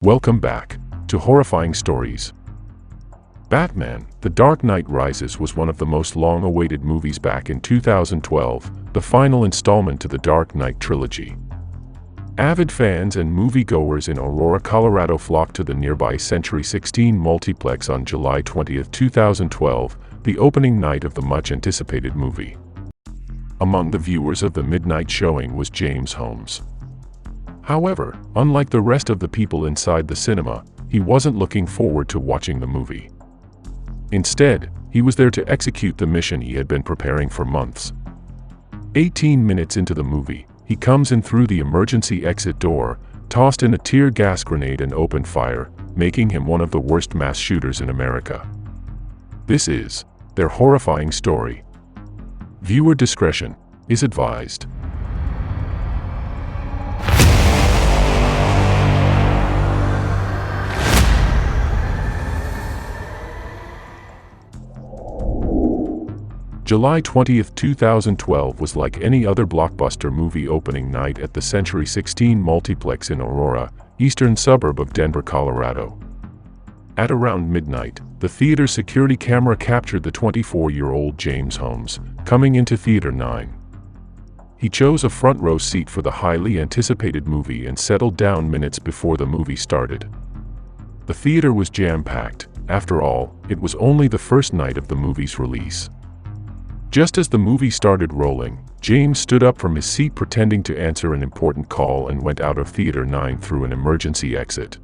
Welcome back to Horrifying Stories. Batman: The Dark Knight Rises was one of the most long-awaited movies back in 2012, the final installment to the Dark Knight Trilogy. Avid fans and moviegoers in Aurora, Colorado flocked to the nearby Century 16 multiplex on July 20, 2012, the opening night of the much-anticipated movie. Among the viewers of the midnight showing was James Holmes. However, unlike the rest of the people inside the cinema, he wasn't looking forward to watching the movie. Instead, he was there to execute the mission he had been preparing for months. 18 minutes into the movie, he comes in through the emergency exit door, tossed in a tear gas grenade and opened fire, making him one of the worst mass shooters in America. This is their horrifying story. Viewer discretion is advised. July 20, 2012 was like any other blockbuster movie opening night at the Century 16 multiplex in Aurora, eastern suburb of Denver, Colorado. At around midnight, the theater security camera captured the 24-year-old James Holmes, coming into Theater 9. He chose a front row seat for the highly anticipated movie and settled down minutes before the movie started. The theater was jam-packed. After all, it was only the first night of the movie's release. Just as the movie started rolling, James stood up from his seat pretending to answer an important call and went out of Theater 9 through an emergency exit.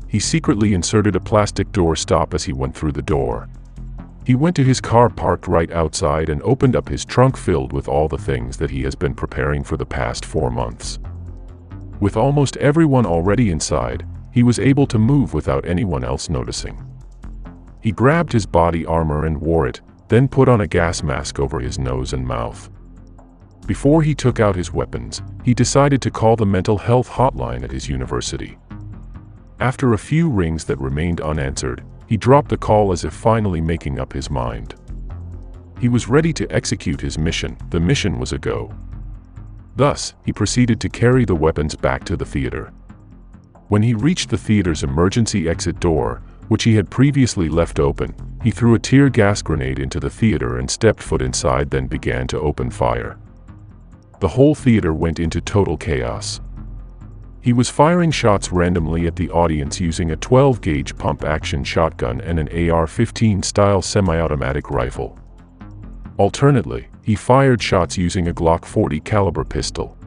He secretly inserted a plastic door stop as he went through the door. He went to his car parked right outside and opened up his trunk filled with all the things that he has been preparing for the past 4 months. With almost everyone already inside, he was able to move without anyone else noticing. He grabbed his body armor and wore it, then put on a gas mask over his nose and mouth. Before he took out his weapons, he decided to call the mental health hotline at his university. After a few rings that remained unanswered, he dropped the call as if finally making up his mind. He was ready to execute his mission. The mission was a go. Thus, he proceeded to carry the weapons back to the theater. When he reached the theater's emergency exit door, which he had previously left open, he threw a tear gas grenade into the theater and stepped foot inside, then began to open fire. The whole theater went into total chaos. He was firing shots randomly at the audience using a 12-gauge pump-action shotgun and an AR-15 style semi-automatic rifle. Alternately, he fired shots using a Glock 40 caliber pistol.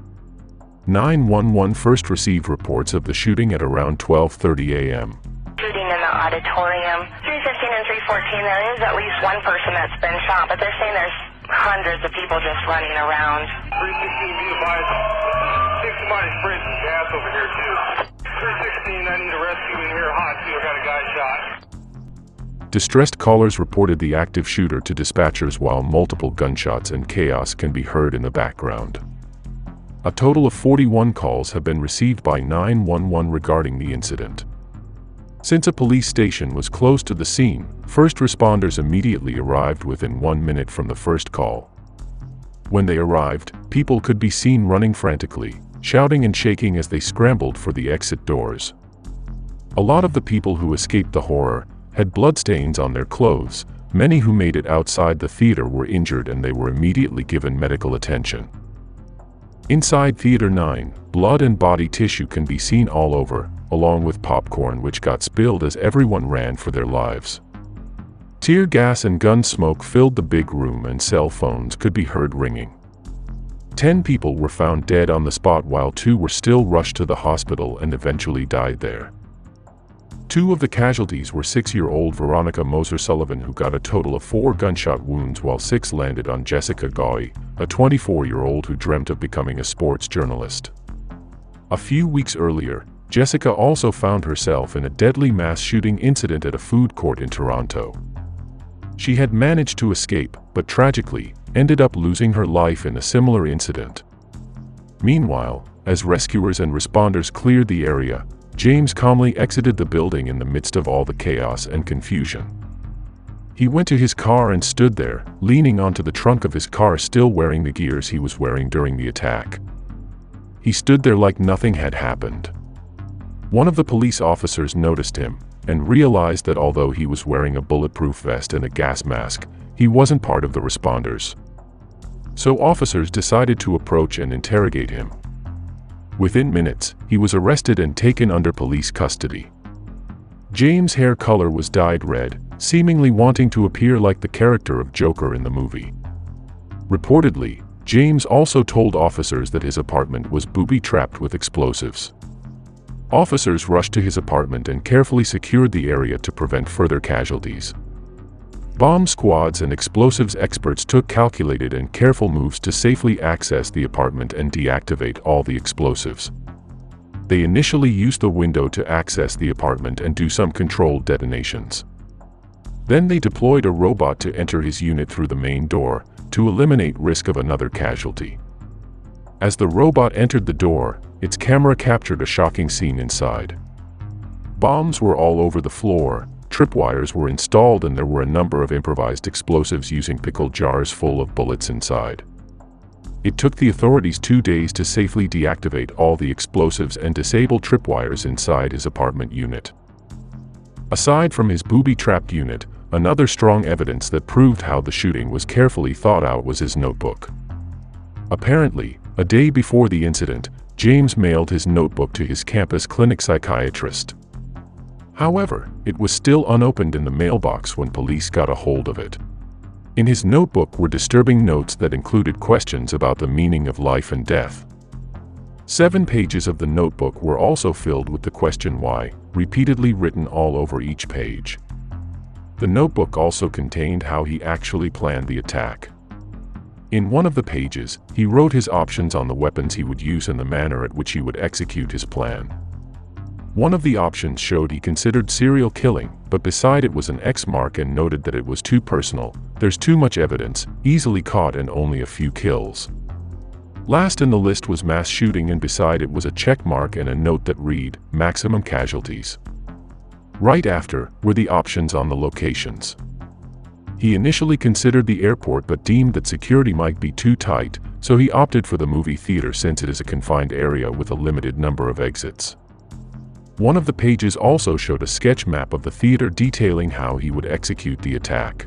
911 first received reports of the shooting at around 12:30 a.m. Shooting in the auditorium, 315 and 314, there is at least one person that's been shot, but they're saying there's hundreds of people just running around. 316, be advised. Think somebody's spraying some gas over here too. 316, I need a rescue in here hot too, I got a guy shot. Distressed callers reported the active shooter to dispatchers while multiple gunshots and chaos can be heard in the background. A total of 41 calls have been received by 911 regarding the incident. Since a police station was close to the scene, first responders immediately arrived within 1 minute from the first call. When they arrived, people could be seen running frantically, shouting and shaking as they scrambled for the exit doors. A lot of the people who escaped the horror had bloodstains on their clothes. Many who made it outside the theater were injured and they were immediately given medical attention. Inside Theater 9, blood and body tissue can be seen all over, along with popcorn which got spilled as everyone ran for their lives. Tear gas and gun smoke filled the big room and cell phones could be heard ringing. 10 people were found dead on the spot while 2 were still rushed to the hospital and eventually died there. 2 of the casualties were 6-year-old Veronica Moser Sullivan, who got a total of 4 gunshot wounds, while 6 landed on Jessica Goey, a 24-year-old who dreamt of becoming a sports journalist. A few weeks earlier, Jessica also found herself in a deadly mass shooting incident at a food court in Toronto. She had managed to escape, but tragically, ended up losing her life in a similar incident. Meanwhile, as rescuers and responders cleared the area, James calmly exited the building in the midst of all the chaos and confusion. He went to his car and stood there, leaning onto the trunk of his car, still wearing the gears he was wearing during the attack. He stood there like nothing had happened. One of the police officers noticed him and realized that although he was wearing a bulletproof vest and a gas mask, he wasn't part of the responders. So officers decided to approach and interrogate him. Within minutes, he was arrested and taken under police custody. James' hair color was dyed red, seemingly wanting to appear like the character of Joker in the movie. Reportedly, James also told officers that his apartment was booby-trapped with explosives. Officers rushed to his apartment and carefully secured the area to prevent further casualties. Bomb squads and explosives experts took calculated and careful moves to safely access the apartment and deactivate all the explosives. They initially used the window to access the apartment and do some controlled detonations. Then they deployed a robot to enter his unit through the main door, to eliminate risk of another casualty. As the robot entered the door, its camera captured a shocking scene inside. Bombs were all over the floor, tripwires were installed, and there were a number of improvised explosives using pickle jars full of bullets inside. It took the authorities 2 days to safely deactivate all the explosives and disable tripwires inside his apartment unit. Aside from his booby-trapped unit, another strong evidence that proved how the shooting was carefully thought out was his notebook. Apparently, a day before the incident, James mailed his notebook to his campus clinic psychiatrist. However, it was still unopened in the mailbox when police got a hold of it. In his notebook were disturbing notes that included questions about the meaning of life and death. 7 pages of the notebook were also filled with the question why, repeatedly written all over each page. The notebook also contained how he actually planned the attack. In one of the pages, he wrote his options on the weapons he would use and the manner at which he would execute his plan. One of the options showed he considered serial killing, but beside it was an X mark and noted that it was too personal, there's too much evidence, easily caught, and only a few kills. Last in the list was mass shooting, and beside it was a check mark and a note that read, maximum casualties. Right after were the options on the locations. He initially considered the airport but deemed that security might be too tight, so he opted for the movie theater since it is a confined area with a limited number of exits. One of the pages also showed a sketch map of the theater detailing how he would execute the attack.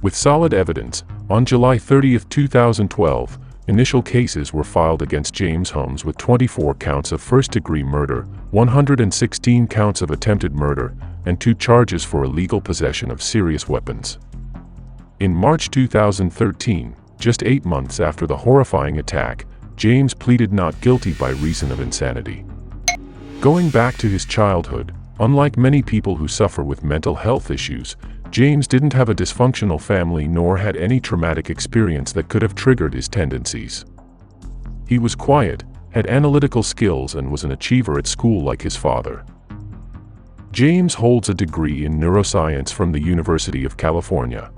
With solid evidence, on July 30, 2012, initial cases were filed against James Holmes with 24 counts of first-degree murder, 116 counts of attempted murder, and 2 charges for illegal possession of serious weapons. In March 2013, just 8 months after the horrifying attack, James pleaded not guilty by reason of insanity. Going back to his childhood, unlike many people who suffer with mental health issues, James didn't have a dysfunctional family nor had any traumatic experience that could have triggered his tendencies. He was quiet, had analytical skills, and was an achiever at school like his father. James holds a degree in neuroscience from the University of California.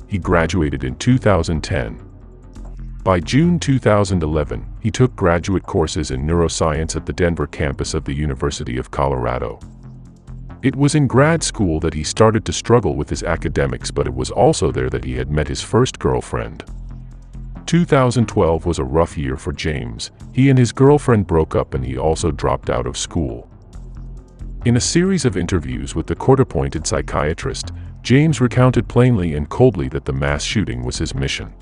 He graduated in 2010. By June 2011, he took graduate courses in neuroscience at the Denver campus of the University of Colorado. It was in grad school that he started to struggle with his academics, but it was also there that he had met his first girlfriend. 2012 was a rough year for James. He and his girlfriend broke up and he also dropped out of school. In a series of interviews with the court-appointed psychiatrist, James recounted plainly and coldly that the mass shooting was his mission.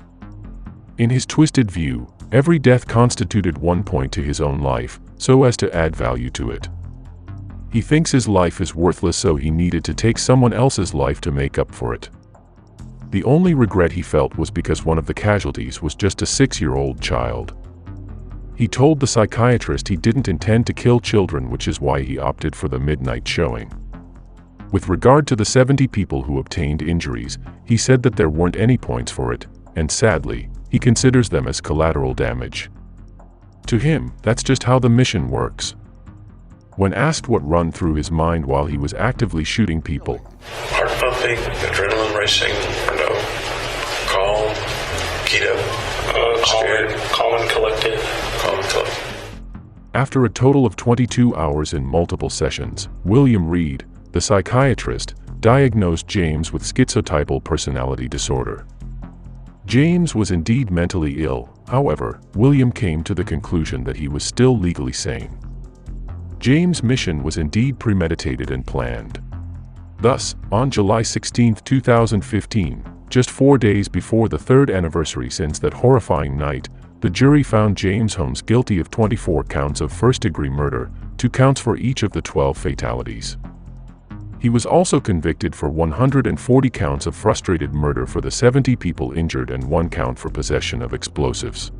In his twisted view, every death constituted one point to his own life, so as to add value to it. He thinks his life is worthless, so he needed to take someone else's life to make up for it. The only regret he felt was because one of the casualties was just a 6-year-old child. He told the psychiatrist he didn't intend to kill children, which is why he opted for the midnight showing. With regard to the 70 people who obtained injuries, he said that there weren't any points for it, and sadly, he considers them as collateral damage. To him, that's just how the mission works. When asked what run through his mind while he was actively shooting people, heart pumping, adrenaline racing, no, calm, keto, calm and collected. After a total of 22 hours in multiple sessions, William Reed, the psychiatrist, diagnosed James with schizotypal personality disorder. James was indeed mentally ill, however, William came to the conclusion that he was still legally sane. James' mission was indeed premeditated and planned. Thus, on July 16, 2015, just 4 days before the third anniversary since that horrifying night, the jury found James Holmes guilty of 24 counts of first-degree murder, 2 counts for each of the 12 fatalities. He was also convicted for 140 counts of frustrated murder for the 70 people injured and 1 count for possession of explosives.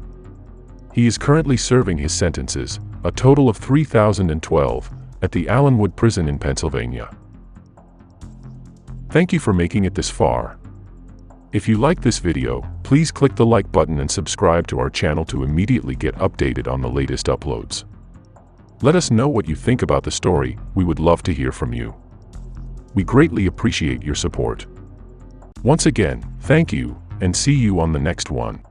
He is currently serving his sentences, a total of 3,012, at the Allenwood Prison in Pennsylvania. Thank you for making it this far. If you like this video, please click the like button and subscribe to our channel to immediately get updated on the latest uploads. Let us know what you think about the story, we would love to hear from you. We greatly appreciate your support. Once again, thank you, and see you on the next one.